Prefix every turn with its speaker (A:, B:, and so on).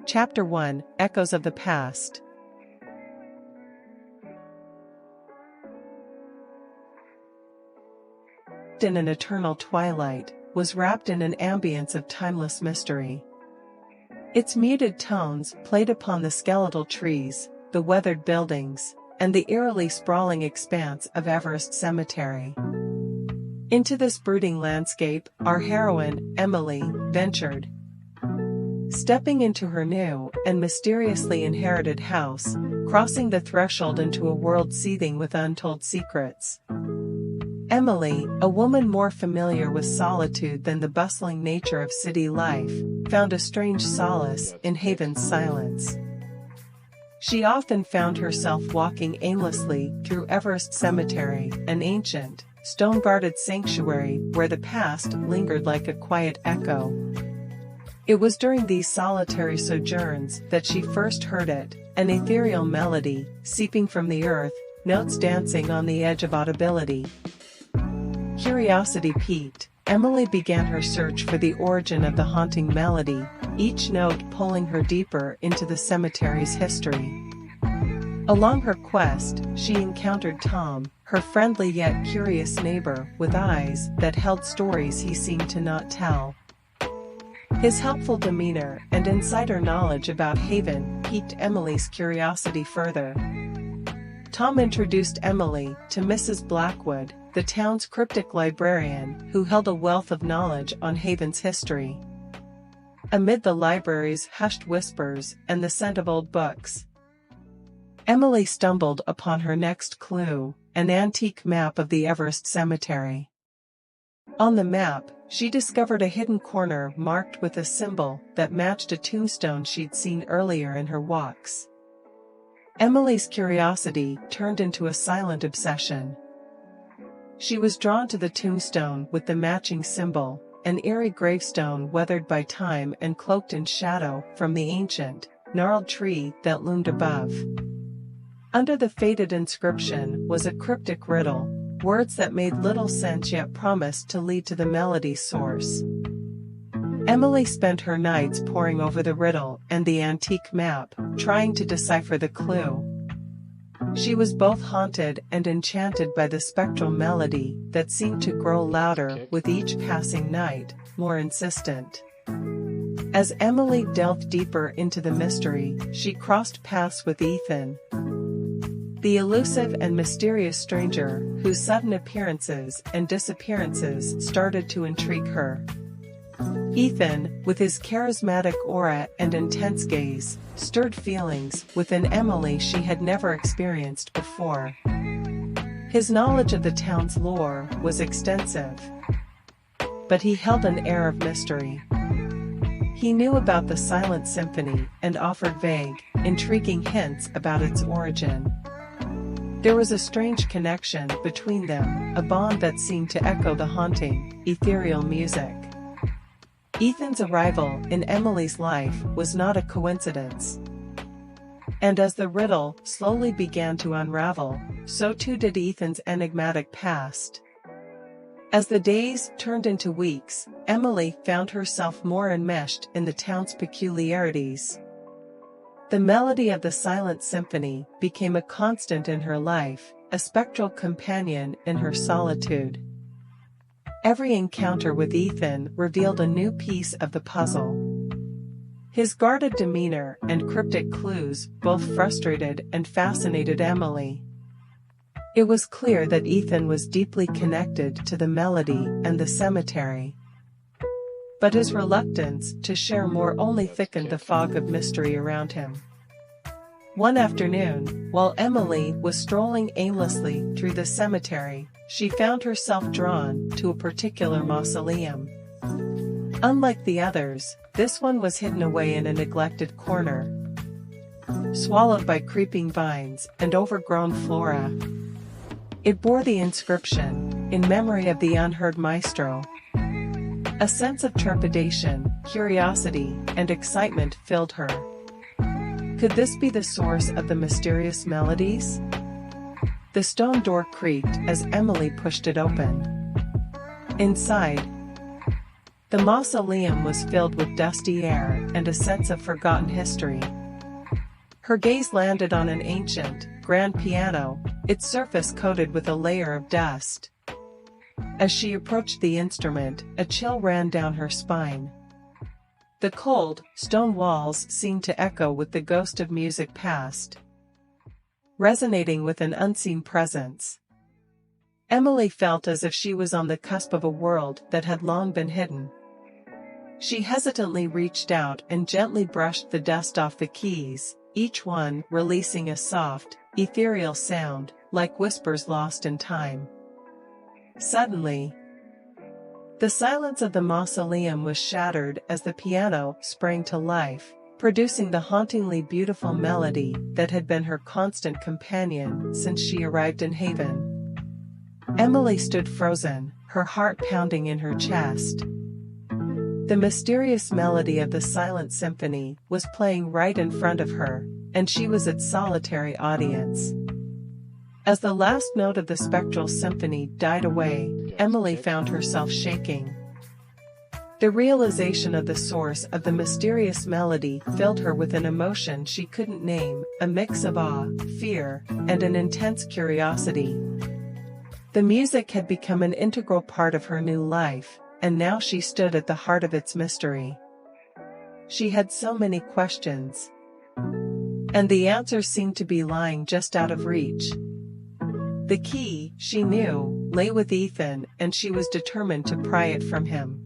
A: Chapter 1: Echoes of the Past. In an eternal twilight, was wrapped in an ambience of timeless mystery. Its muted tones played upon the skeletal trees, the weathered buildings, and the eerily sprawling expanse of Everest Cemetery. Into this brooding landscape, our heroine, Emily, ventured. Stepping into her new and mysteriously inherited house, crossing the threshold into a world seething with untold secrets. Emily, a woman more familiar with solitude than the bustling nature of city life, found a strange solace in Haven's silence. She often found herself walking aimlessly through Everest Cemetery, an ancient, stone-guarded sanctuary where the past lingered like a quiet echo. It was during these solitary sojourns that she first heard it, an ethereal melody, seeping from the earth, notes dancing on the edge of audibility. Curiosity piqued, Emily began her search for the origin of the haunting melody, each note pulling her deeper into the cemetery's history. Along her quest, she encountered Tom, her friendly yet curious neighbor with eyes that held stories he seemed to not tell. His helpful demeanor and insider knowledge about Haven piqued Emily's curiosity further. Tom introduced Emily to Mrs. Blackwood, the town's cryptic librarian who held a wealth of knowledge on Haven's history. Amid the library's hushed whispers and the scent of old books, Emily stumbled upon her next clue, an antique map of the Everest Cemetery. On the map, she discovered a hidden corner marked with a symbol that matched a tombstone she'd seen earlier in her walks. Emily's curiosity turned into a silent obsession. She was drawn to the tombstone with the matching symbol, an eerie gravestone weathered by time and cloaked in shadow from the ancient, gnarled tree that loomed above. Under the faded inscription was a cryptic riddle, words that made little sense yet promised to lead to the melody's source. Emily spent her nights poring over the riddle and the antique map, trying to decipher the clue. She was both haunted and enchanted by the spectral melody that seemed to grow louder with each passing night, more insistent. As Emily delved deeper into the mystery, she crossed paths with Ethan, the elusive and mysterious stranger whose sudden appearances and disappearances started to intrigue her. Ethan, with his charismatic aura and intense gaze, stirred feelings within Emily she had never experienced before. His knowledge of the town's lore was extensive, but he held an air of mystery. He knew about the silent symphony and offered vague, intriguing hints about its origin. There was a strange connection between them, a bond that seemed to echo the haunting, ethereal music. Ethan's arrival in Emily's life was not a coincidence. And as the riddle slowly began to unravel, so too did Ethan's enigmatic past. As the days turned into weeks, Emily found herself more enmeshed in the town's peculiarities. The melody of the silent symphony became a constant in her life, a spectral companion in her solitude. Every encounter with Ethan revealed a new piece of the puzzle. His guarded demeanor and cryptic clues both frustrated and fascinated Emily. It was clear that Ethan was deeply connected to the melody and the cemetery. But his reluctance to share more only thickened the fog of mystery around him. One afternoon, while Emily was strolling aimlessly through the cemetery, she found herself drawn to a particular mausoleum. Unlike the others, this one was hidden away in a neglected corner, swallowed by creeping vines and overgrown flora. It bore the inscription, "In memory of the unheard maestro." A sense of trepidation, curiosity, and excitement filled her. Could this be the source of the mysterious melodies? The stone door creaked as Emily pushed it open. Inside, The mausoleum was filled with dusty air and a sense of forgotten history. Her gaze landed on an ancient, grand piano, its surface coated with a layer of dust. As she approached the instrument, a chill ran down her spine. The cold, stone walls seemed to echo with the ghost of music past, resonating with an unseen presence. Emily felt as if she was on the cusp of a world that had long been hidden. She hesitantly reached out and gently brushed the dust off the keys, each one releasing a soft, ethereal sound, like whispers lost in time. Suddenly, the silence of the mausoleum was shattered as the piano sprang to life, producing the hauntingly beautiful melody that had been her constant companion since she arrived in Haven. Emily stood frozen, her heart pounding in her chest. The mysterious melody of the silent symphony was playing right in front of her, and she was its solitary audience. As the last note of the spectral symphony died away, Emily found herself shaking. The realization of the source of the mysterious melody filled her with an emotion she couldn't name, a mix of awe, fear, and an intense curiosity. The music had become an integral part of her new life, and now she stood at the heart of its mystery. She had so many questions, and the answers seemed to be lying just out of reach. The key, she knew, lay with Ethan, and she was determined to pry it from him.